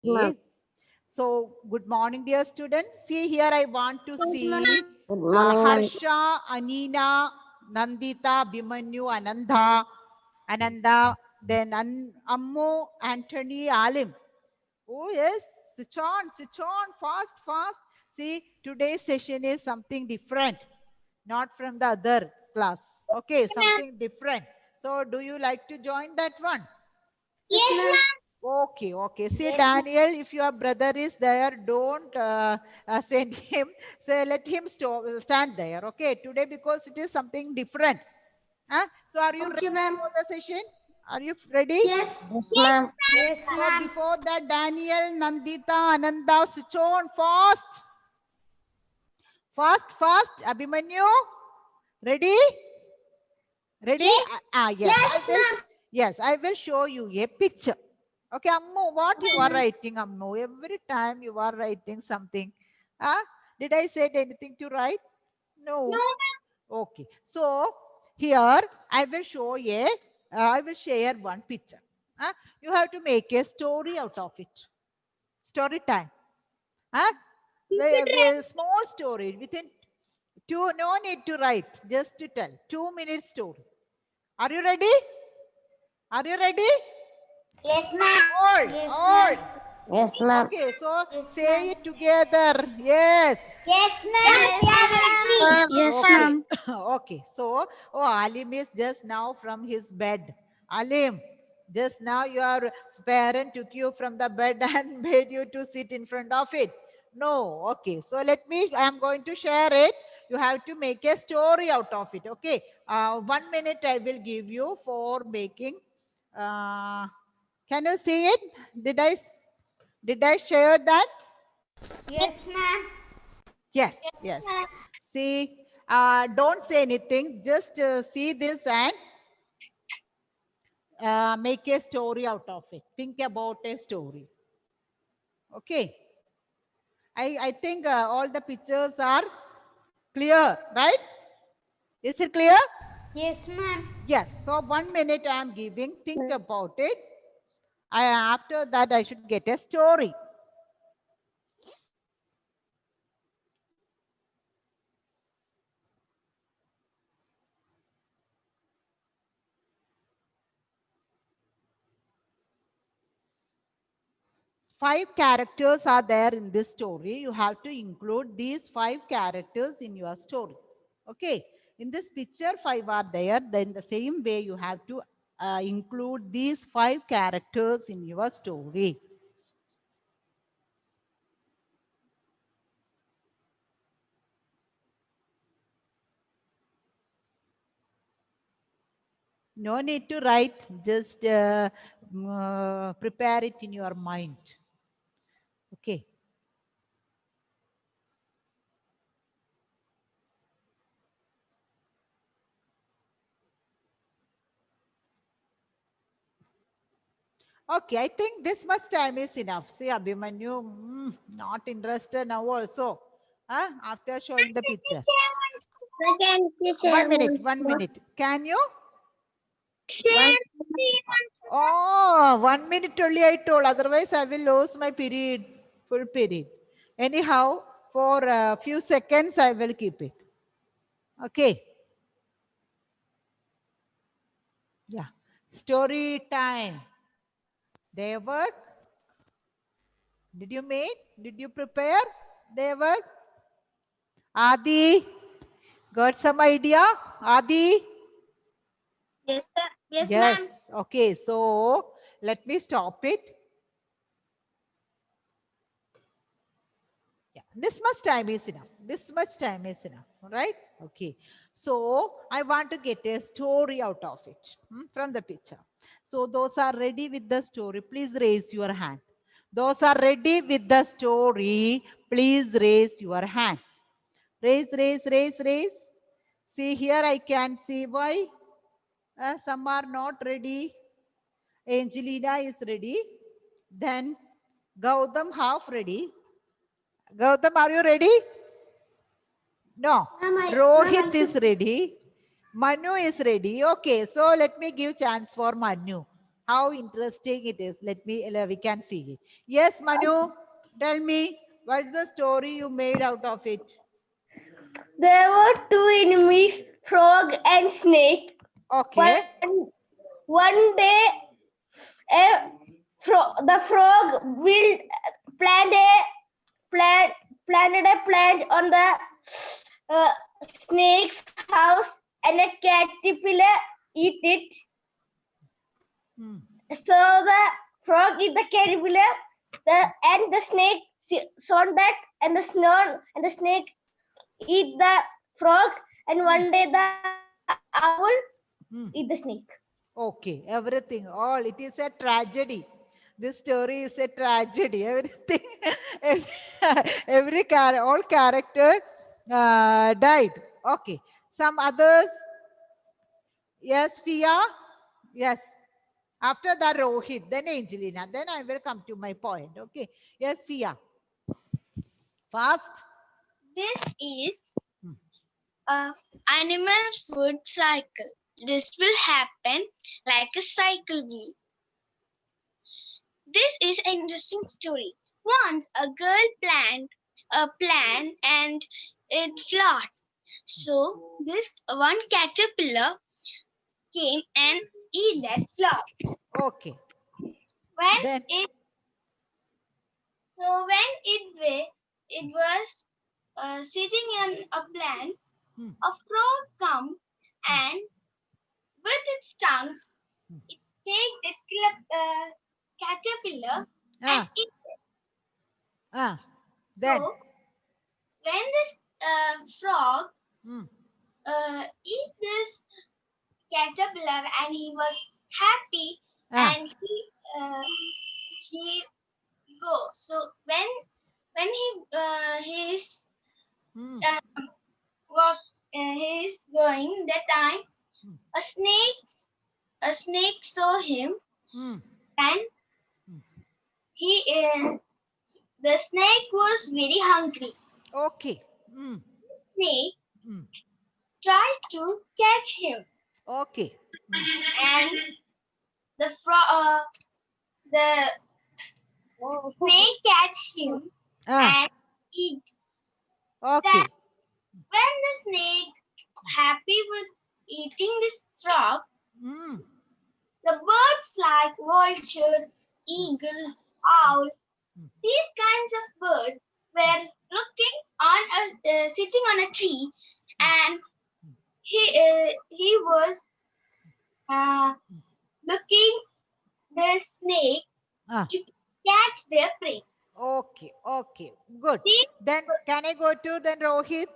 Okay. So, good morning, dear students. See here, I want to see Good morning, ma'am. Harsha, Anina, Nandita, Bhimanyu, Ananda, then Ammu, Anthony, Alim. Oh, yes, switch on, fast, fast. See, today's session is something different, not from the other class. Okay, something different. So, do you like to join that one? Yes, ma'am. Okay, okay. See, Daniel, if your brother is there, don't send him. Say, let him stand there. Okay, today because it is something different. Huh? So, are you ready ma'am. for the session? Are you ready? Yes. Yes, ma'am. Yes, So, before that, Daniel, Nandita, Ananda, switch on fast. Fast, fast. Abhimanyu, ready? Ready? Yes. Yes, I will show you a picture. Okay, Ammu, what you are writing, Ammu? Every time you are writing something. Did I say anything to write? No. Okay. So here I will show I will share one picture. You have to make a story out of it. Story time. Small story within two. No need to write. Just to tell. 2 minutes story. Are you ready? Are you ready? Yes, ma'am. All. Yes, All. Yes, ma'am. Okay, so Yes, say it together. Yes. Yes, ma'am. Yes, Okay. ma'am. Okay. So, Alim is just now from his bed. Alim, just now your parent took you from the bed and made you to sit in front of it. No. Okay. So I am going to share it. You have to make a story out of it. Okay. 1 minute I will give you for making. Can you see it? Did I share that? Yes, ma'am. Yes, yes. See, don't say anything. Just see this and make a story out of it. Think about a story. Okay. I think all the pictures are clear, right? Is it clear? Yes, ma'am. Yes. So 1 minute I am giving. Think about it. After that, I should get a story. Five characters are there in this story. You have to include these 5 characters in your story. Okay. In this picture, 5 are there. Then the same way you have to include these 5 characters in your story. No need to write, just prepare it in your mind. Okay. Okay, I think this much time is enough. See, Abhimanyu, not interested now also. After showing the picture. 1 minute. Can you? Oh, 1 minute only I told. Otherwise, I will lose my period, full period. Anyhow, for a few seconds, I will keep it. Okay. Yeah. Story time. Their work. Did you make? Did you prepare their work? Adi, got some idea? Adi? Yes, sir. Yes. Ma'am. Okay, so let me stop it. Yeah, this much time is enough. This much time is enough, right? Okay. So I want to get a story out of it from the picture. So those are ready with the story, please raise your hand. Those are ready with the story, please raise your hand. Raise, raise, raise, raise. See here, I can see why some are not ready. Angelina is ready. Then Gautam half ready. Gautam, are you ready? No. Rohit is ready. Manu is ready. Okay, so let me give chance for Manu. How interesting it is. We can see it. Yes, Manu, tell me, what's the story you made out of it? There were two enemies, frog and snake. Okay. One day, the frog will plant a planted a plant on the snake's house, and a caterpillar eat it. Hmm. So the frog eat the caterpillar, and the snake saw that, and the snake eat the frog, and one day the owl Hmm. eat the snake. Okay, everything, all, it is a tragedy. This story is a tragedy. Everything, all character died. Okay, some others. Yes, Pia. Yes. After that, Rohit, then Angelina. Then I will come to my point. Okay. Yes, Pia. Fast. This is Hmm. a animal food cycle. This will happen like a cycle wheel. This is an interesting story. Once a girl planned a plan and it flopped. So this one caterpillar came and ate that flop. Okay. When Then. it it was sitting on a plant, Hmm. a frog come and with its tongue it take the caterpillar and Ah. eat. Ah. Then. So when this frog Hmm. eat this caterpillar and he was happy Ah. and he go. So when he's Hmm. what he's going that time Hmm. a snake saw him Hmm. and he the snake was very hungry. Okay. Hmm. Snake Hmm. tried to catch him Okay. and the the snake catch him Ah. and eat. Okay. When the snake happy with eating this frog, Hmm. the birds like vulture, eagle, owl, these kinds of birds were looking on sitting on a tree, and he was looking the snake Ah. to catch their prey. Okay. Okay. Good. These Then can I go to then Rohit?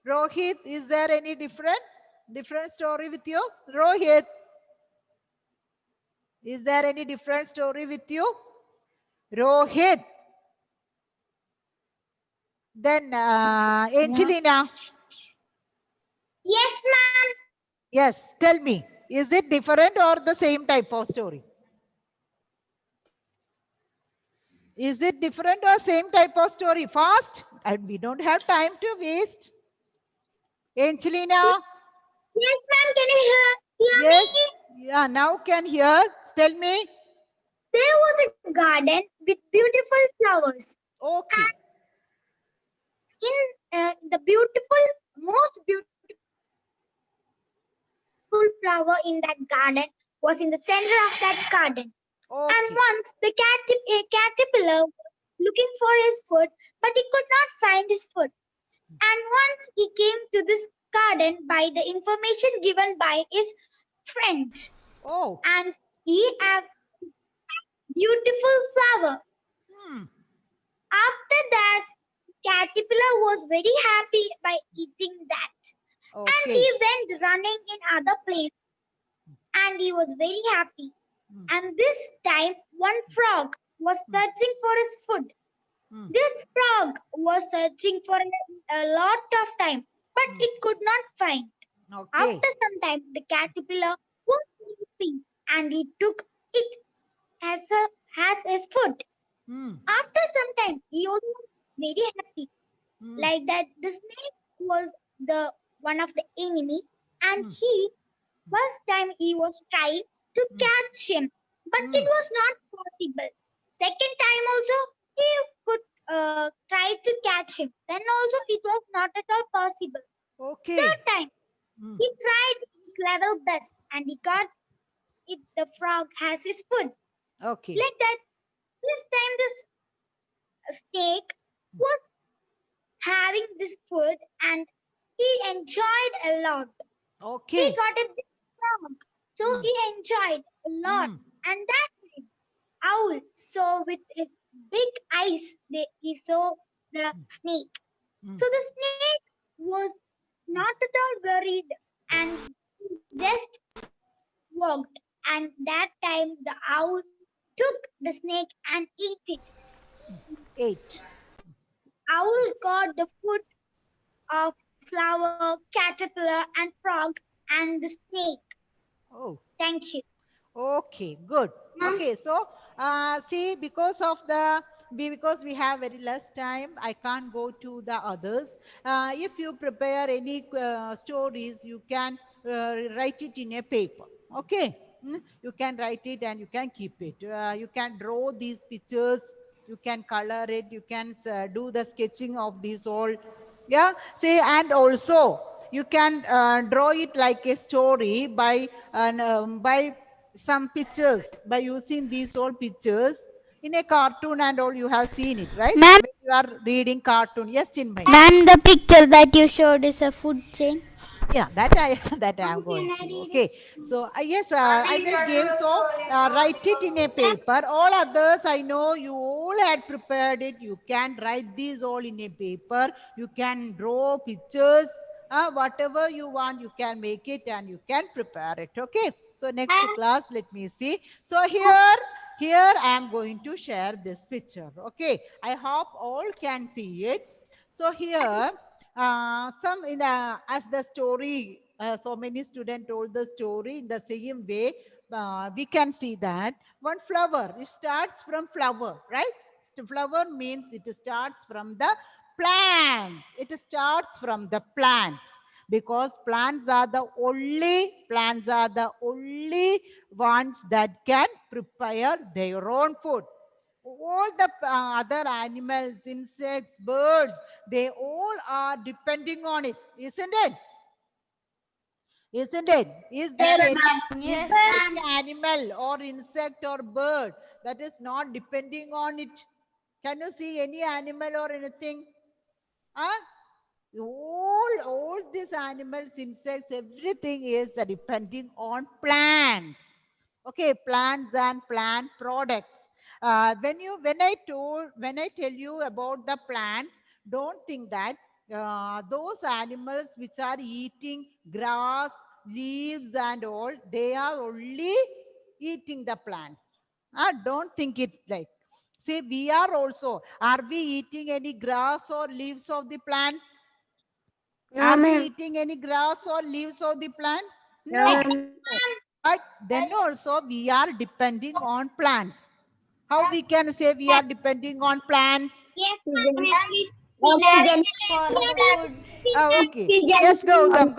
Rohit, is there any different story with you? Rohit, is there any different story with you? Rohit. Then Angelina. Yes, ma'am. Yes, tell me, is it different or the same type of story? Is it different or same type of story? Fast, and we don't have time to waste. Angelina, Yes, ma'am. Can you hear yes, me? yeah, now can hear. Tell me. There was a garden with beautiful flowers. Okay. In the most beautiful flower in that garden was in the center of that garden. And Okay. once the caterpillar was looking for his food, but he could not find his food. And once he came to this garden by the information given by his friend, Oh. and he had beautiful flower. Hmm. After that, caterpillar was very happy by eating that. And Okay. he went running in other place and he was very happy. Hmm. And this time, one frog was searching for his food. Hmm. This frog was searching for a lot of time, but it could not find. Okay. After some time, the caterpillar was sleeping and he took it as his food. Hmm. After some time, he also was very happy. Hmm. Like that, the snake was the one of the enemy, and he first time he was trying to catch him. but it was not possible. Second time also he could try to catch him. Then also it was not at all possible. Okay. Third time Mm. he tried his level best and he got it. The frog has his food. Okay. Like that, this time this snake was having this food and he enjoyed a lot. He Okay. got a big frog, so Mm. he enjoyed a lot. Mm. And that night, owl saw with his big eyes, he saw the snake. Mm. So the snake was not at all worried and just walked. And that time the owl took the snake and ate it. 8. Owl got the food of flower, caterpillar, and frog, and the snake. Oh. Thank you. Okay, good. Okay, so see, because we have very less time, I can't go to the others. If you prepare any stories, you can write it in a paper. Okay, you can write it and you can keep it. You can draw these pictures. You can color it. You can do the sketching of these all. Yeah. See, and also you can draw it like a story by some pictures, by using these all pictures in a cartoon and all. You have seen it, right? Ma'am, When you are reading cartoon. Yes, Chinmay. ma'am, the picture that you showed is a food chain. Yeah, that I that I am going to. Okay, so yes, I will give. So write it in a paper. All others, I know you all had prepared it. You can write these all in a paper. You can draw pictures. Whatever you want, you can make it and you can prepare it. Okay. So next class, let me see. So here I am going to share this picture. Okay. I hope all can see it. So here some in the as the story, so many students told the story in the same way. We can see that one flower, it starts from flower, right? Flower means it starts from the plants. It starts from the plants, because plants are the only ones that can prepare their own food. All the other animals, insects, birds, they all are depending on it, isn't it? Isn't it? Is there Yes, any animal or insect or bird that is not depending on it? Can you see any animal or anything? Huh? All these animals, insects, everything is depending on plants. Okay, plants and plant products. When I tell you about the plants, don't think that those animals which are eating grass, leaves and all, they are only eating the plants. Don't think it like. See, we are also. Are we eating any grass or leaves of the plants? Are we eating any grass or leaves of the plant? No. But then also we are depending on plants. How we can say we are depending on plants? Yes, Oxygen. for the food. Okay. Yes, Gautam.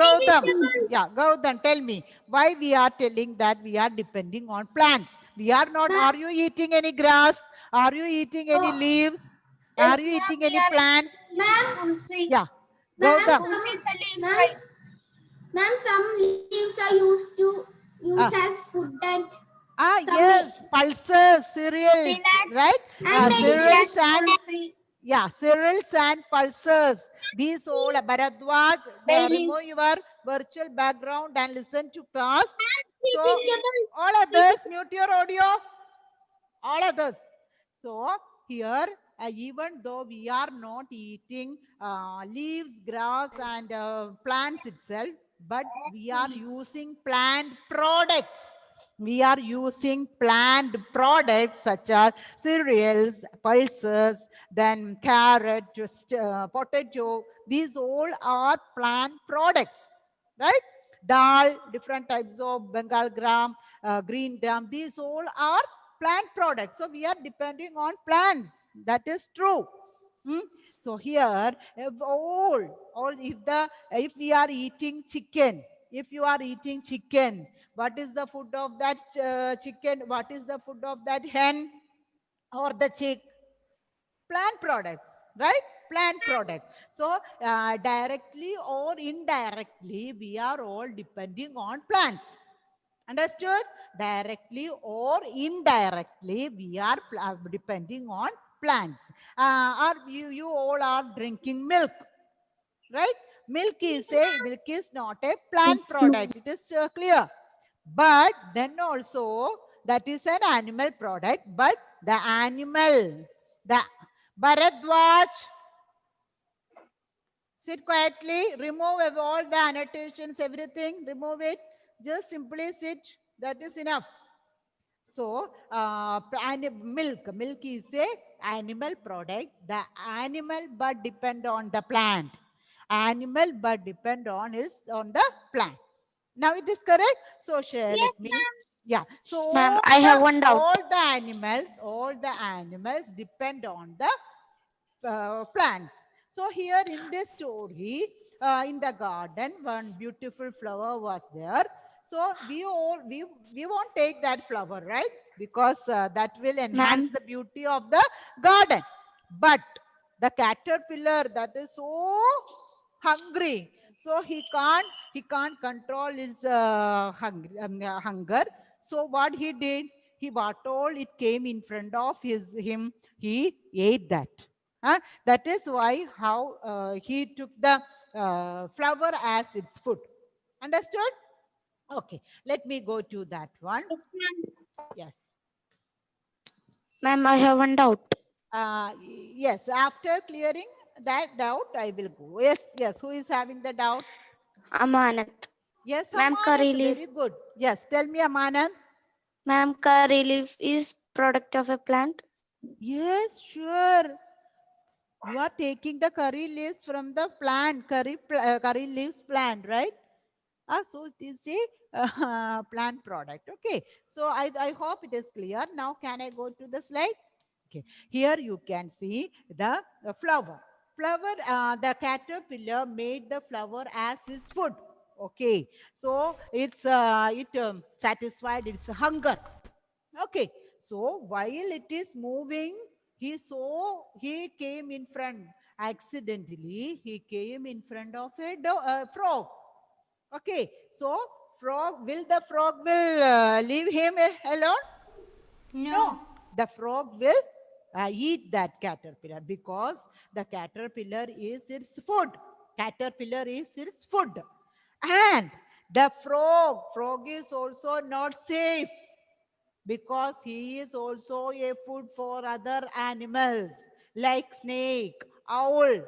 Yeah, Gautam, tell me why we are telling that we are depending on plants. We are not. Are you eating any grass? Are you eating any leaves? Are you eating any plants? Yeah, Gautam. Ma'am, some leaves are used to use Ah. as food and Yes, pulses, cereals, right? Cereals and cereals and pulses. These all, Bharadwaj, remove your virtual background and listen to class. So, all others, mute your audio. All others. So, here, even though we are not eating leaves, grass, and plants itself, but we are using plant products. We are using plant products such as cereals, pulses, then carrot, potato. These all are plant products, right? Dal, different types of Bengal gram, green gram. These all are plant products. So we are depending on plants. That is true. So here, if we are eating chicken, If you are eating chicken, what is the food of that chicken? What is the food of that hen or the chick? Plant products, right? Plant product. So directly or indirectly, we are all depending on plants. Understood? Directly or indirectly, we are depending on plants. Or you all are drinking milk, right? Milk is not a plant product. It is clear. But then also that is an animal product. But the animal, the Bharadwaj, sit quietly, remove all the annotations, everything, remove it. Just simply sit. That is enough. So, milk is a animal product. The animal but depend on the plant. Animal but depend on the plant. Now it is correct. So, let me. Yeah. So Ma'am, I have one doubt. all the animals depend on the plants. So here in this story, in the garden, one beautiful flower was there. So we won't take that flower, right? Because that will enhance the beauty of the garden. But the caterpillar that is so hungry, so he can't control his hunger. So what he did, what all it came in front of him, he ate that. That is why how he took the flower as its food. Understood? Okay, let me go to that one. Yes. Ma'am, I have one doubt. Yes, after clearing that doubt, I will go. Yes. Who is having the doubt? Amanat. Yes, Ma'am, curry Amanat, leaf. very good. Yes, tell me, Amanat. Ma'am, curry leaf is product of a plant. Yes, sure. You are taking the curry leaves from the plant, curry leaves plant, right? So it is a plant product. Okay. So I hope it is clear. Now can I go to the slide? Okay. Here you can see the flower. The caterpillar made the flower as its food. Okay. So it satisfied its hunger. Okay. So while it is moving, he came in front. Accidentally, he came in front of a frog. Okay, so will the frog leave him alone? No. The frog will eat that caterpillar because the caterpillar is its food. Caterpillar is its food. And the frog is also not safe because he is also a food for other animals like snake, owl.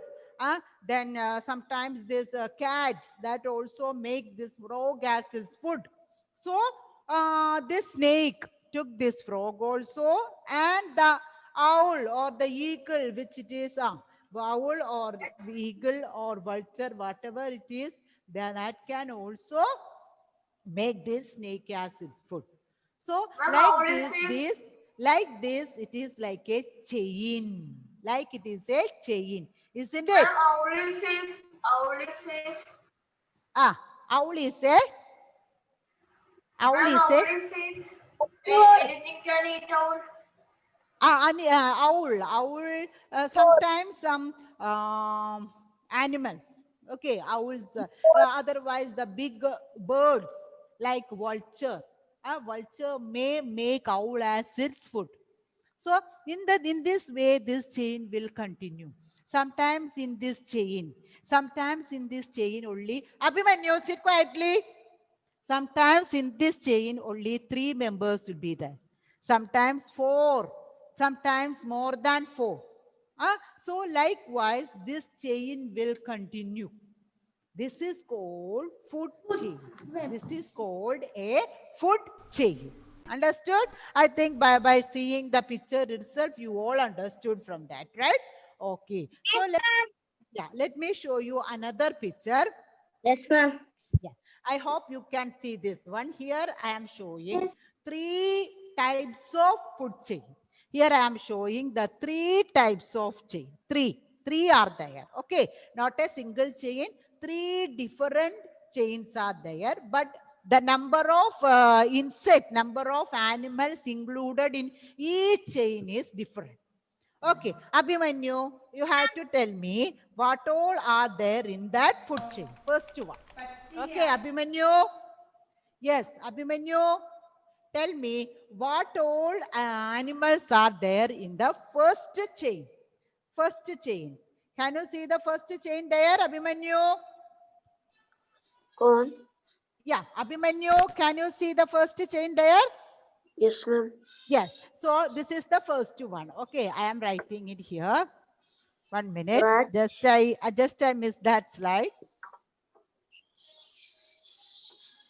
Then sometimes there's cats that also make this frog as his food. So this snake took this frog also, and the owl or the eagle, which it is, owl or eagle or vulture, whatever it is, that can also make this snake as its food. So like this, it is like a chain. Like it is a chain, isn't it? Owl is safe. Ah, owl is a Ma'am, owl. owl is safe. Anything can eat owl. Owl. Sometimes some animals. Okay, owls. Otherwise, the big birds like vulture. Vulture may make owl as its food. So in this way, this chain will continue. Sometimes in this chain only. Abhimanyu, sit quietly. Sometimes in this chain only 3 members will be there. Sometimes 4. Sometimes more than 4. So likewise, this chain will continue. This is called food chain. This is called a food chain. Understood? I think by seeing the picture itself, you all understood from that, right? Okay. So let me show you another picture. Yes, ma'am. Yeah. I hope you can see this one. Here I am showing 3 types of food chain. Here I am showing the 3 types of chain. Three are there. Okay. Not a single chain. 3 different chains are there, but the number of number of animals included in each chain is different. Okay, Abhimanyu, you have to tell me what all are there in that food chain. First one. Okay, Abhimanyu. Yes, Abhimanyu, tell me what all animals are there in the first chain. First chain. Can you see the first chain there, Abhimanyu? Corn. Yeah, Abhimanyu, can you see the first chain there? Yes, ma'am. Yes. So this is the first one. Okay, I am writing it here. 1 minute. Rat. Just I missed that slide.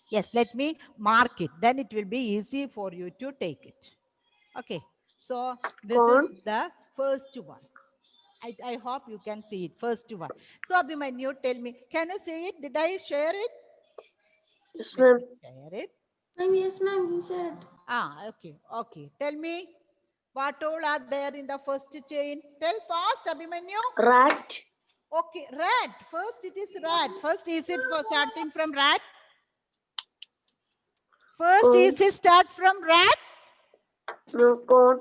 Yes, let me mark it. Then it will be easy for you to take it. Okay. So this Corn. is the first one. I hope you can see it. First one. So Abhimanyu, tell me, can you see it? Did I share it? Yes, Let ma'am. me share it. Yes, ma'am, you said. Okay. Okay. Tell me what all are there in the first chain. Tell fast, Abhimanyu. Rat. Okay, rat. First it is rat. First is it for starting from rat? First Corn. is it start from rat? No, corn.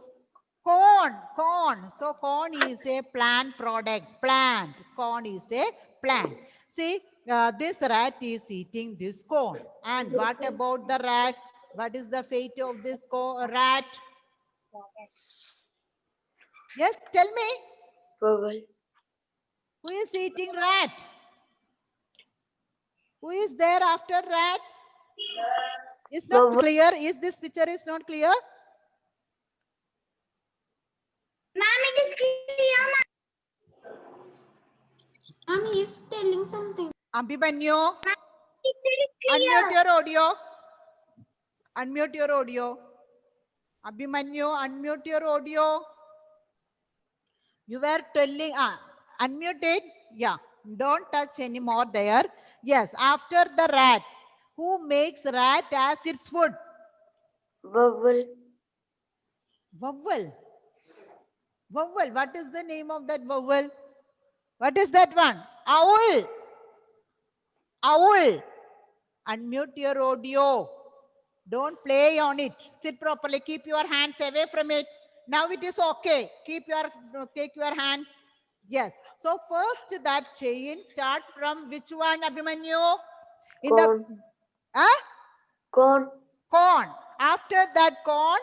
Corn. So corn is a plant product. Plant. Corn is a plant. See, this rat is eating this corn. And what about the rat? What is the fate of this rat? Yes, tell me. Vowel. Who is eating rat? Who is there after rat? It's not Vowel. clear. Is this picture is not clear? Ma'am, it is clear, ma'am. Ma'am, he is telling something. Abhimanyu, Picture is unmute clear. your audio. Unmute your audio. Abhimanyu, unmute your audio. You were telling, unmute it. Yeah, don't touch anymore there. Yes, after the rat. Who makes rat as its food? Vowel. Vowel. Vowel. What is the name of that vowel? What is that one? Owl. Owl. Unmute your audio. Don't play on it. Sit properly. Keep your hands away from it. Now it is okay. Take your hands. Yes. So first that chain start from which one, Abhimanyu? In Corn. the Corn. corn. After that corn,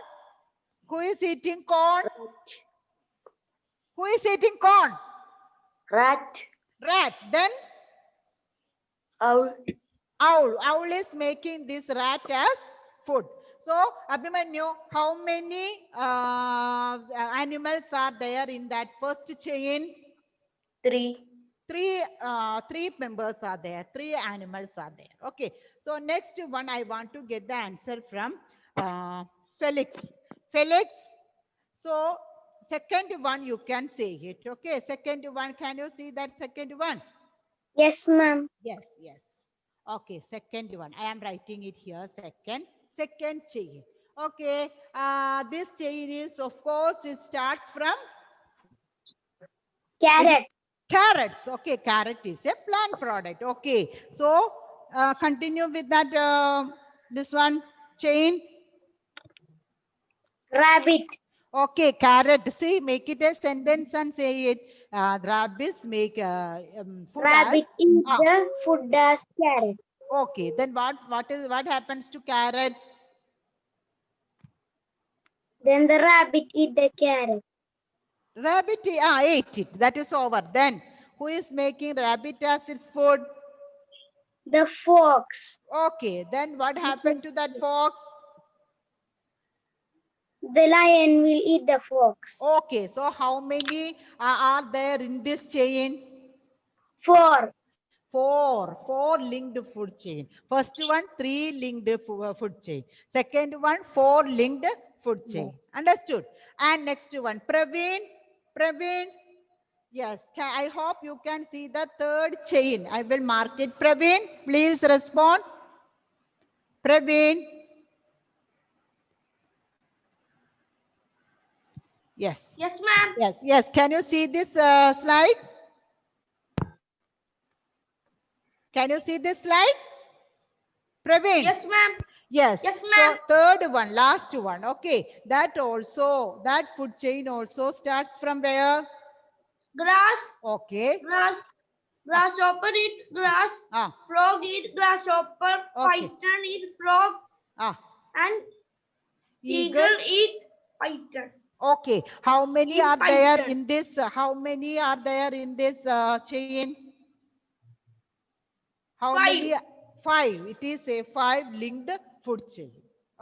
who is eating corn? Who is eating corn? Rat. Rat. Then Owl. owl. Owl is making this rat as food. So, Abhimanyu, how many animals are there in that first chain? 3. Three members are there. 3 animals are there. Okay. So, next one, I want to get the answer from Felix. Felix, so second one, you can say it. Okay. Second one, can you see that second one? Yes, ma'am. Yes, yes. Okay, second one. I am writing it here. Second chain. Okay. This chain is, of course, it starts from Carrot. carrots. Okay, carrot is a plant product. Okay. So, continue with that, this one, chain. Rabbit. Okay, carrot. See, make it a sentence and say it. Rabbits make food Rabbit as. eat the food as carrot. Okay, then what happens to carrot? Then the rabbit eat the carrot. Rabbit ate it. That is over. Then who is making rabbit as its food? The fox. Okay, then what happened to that fox? The lion will eat the fox. Okay, so how many are there in this chain? 4. Four linked food chain. First one, 3 linked food chain. Second one, 4 linked food chain. Understood? And next one, Praveen. Yes, I hope you can see the third chain. I will mark it. Praveen, please respond. Praveen. Yes. Yes, ma'am. Yes. Can you see this slide? Can you see this slide? Praveen. Yes, ma'am. Yes. Yes, So ma'am. third one, last one. Okay. That food chain also starts from where? Grass, Okay. grass, grasshopper eat grass, Ah. frog eat grasshopper, Okay. python eat frog, Ah. and Eagle. eagle eat python. Okay. How many Eat are there python. in this? How many are there in this chain? How 5. many? 5. It is a 5 linked food chain.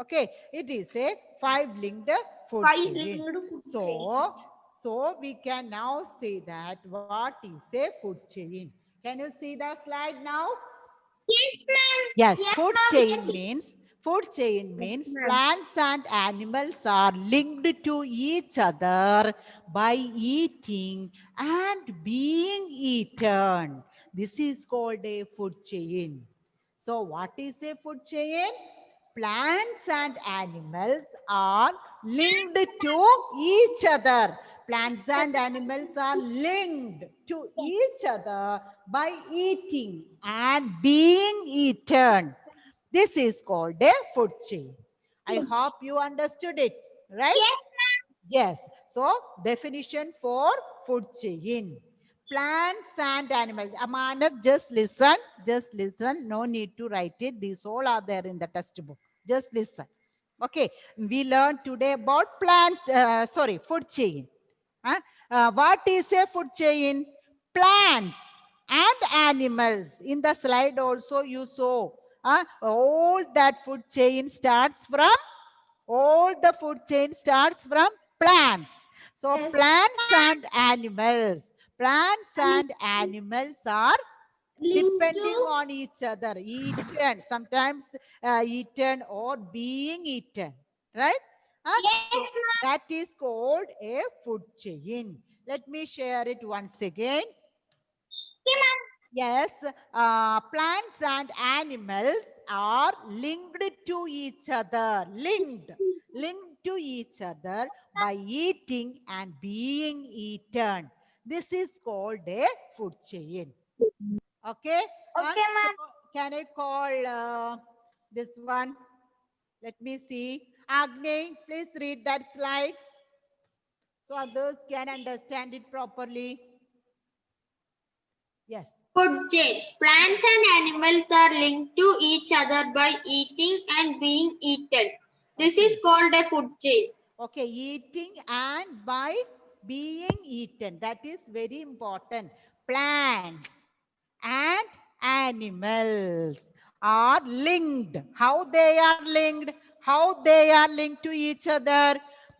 Okay. It is a 5 linked food 5 chain. linked food chain. So we can now say that what is a food chain? Can you see the slide now? Yes, ma'am. Yes, food chain means ma'am. plants and animals are linked to each other by eating and being eaten. This is called a food chain. So what is a food chain? Plants and animals are linked to each other. Plants and animals are linked to each other by eating and being eaten. This is called a food chain. I hope you understood it, right? Yes. So definition for food chain. Plants and animals. Amanat, just listen. Just listen. No need to write it. These all are there in the textbook. Just listen. Okay. We learned today about food chain. What is a food chain? Plants and animals. In the slide also you saw. All that food chain starts from plants. So Yes. plants and animals are Link depending to on each other, eaten, sometimes eaten or being eaten, right? So that is called a food chain. Let me share it once again. Yes, plants and animals are linked to each other, linked to each other by eating and being eaten. This is called a food chain. Okay. Okay, So ma'am. can I call this one? Let me see. Agni, please read that slide so others can understand it properly. Yes. Food chain. Plants and animals are linked to each other by eating and being eaten. This is called a food chain. Okay, eating and by being eaten. That is very important. Plants and animals are linked. How they are linked? How they are linked to each other?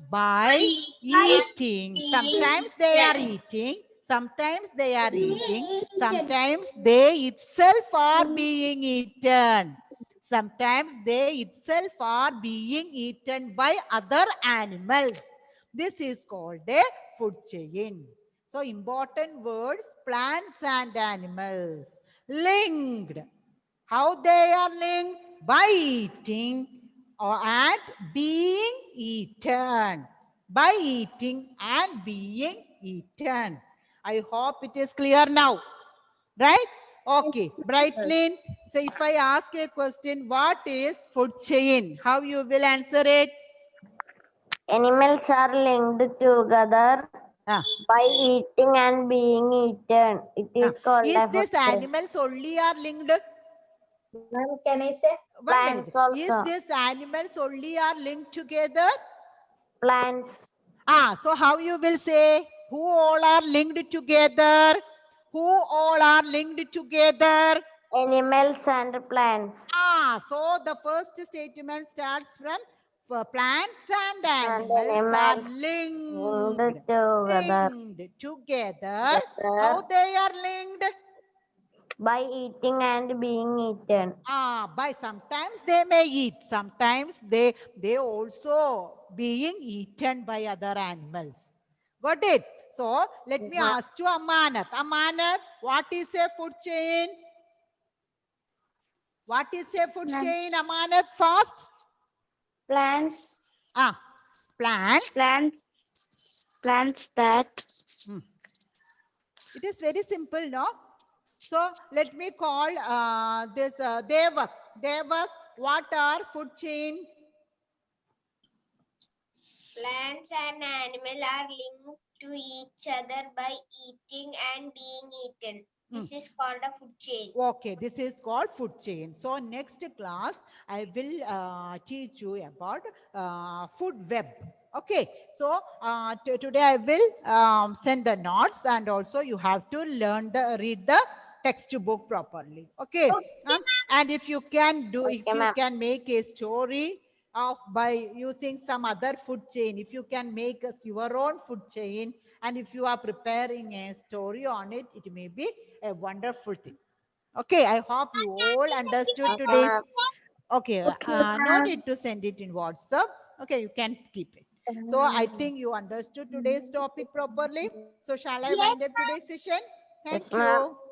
By eating. Sometimes they are eating. Sometimes they are eating. Sometimes they itself are being eaten. Sometimes they itself are being eaten by other animals. This is called a food chain. So important words, plants and animals. Linked. How they are linked? By eating and being eaten. By eating and being eaten. I hope it is clear now. Right? Okay. Brightlin. So if I ask a question, what is food chain? How you will answer it? Animals are linked together Ah. by eating and being eaten. It is called Is a this food chain. animals only are linked? Ma'am, can I say? 1 minute. Plants also. Is this animals only are linked together? Plants. So how you will say? Who all are linked together? Who all are linked together? Animals and plants. So the first statement starts from plants and And animals are animals linked together. together. How they are linked? By eating and being eaten. By sometimes they may eat, sometimes they also being eaten by other animals. Got it? So let me ask you Amanat. Amanat, what is a food chain? What is a food chain, Amanat? Fast. Plants. Plants. Plants that It is very simple, no? So let me call this Devak. Devak, what are food chain? Plants and animals are linked to each other by eating and being eaten. This is called a food chain. Okay, this is called food chain. So next class, I will teach you about food web. Okay, so today I will send the notes, and also you have to read the textbook properly. Okay, and if you can do, if Okay, you ma'am. can make a story of by using some other food chain, if you can make us your own food chain, and if you are preparing a story on it, it may be a wonderful thing. Okay, I hope you all understood Okay, today's. ma'am. Okay, Okay, no ma'am. need to send it in WhatsApp. Okay, you can keep it. So I think you understood today's topic properly. So shall I wind up today's session? Thank ma'am. you.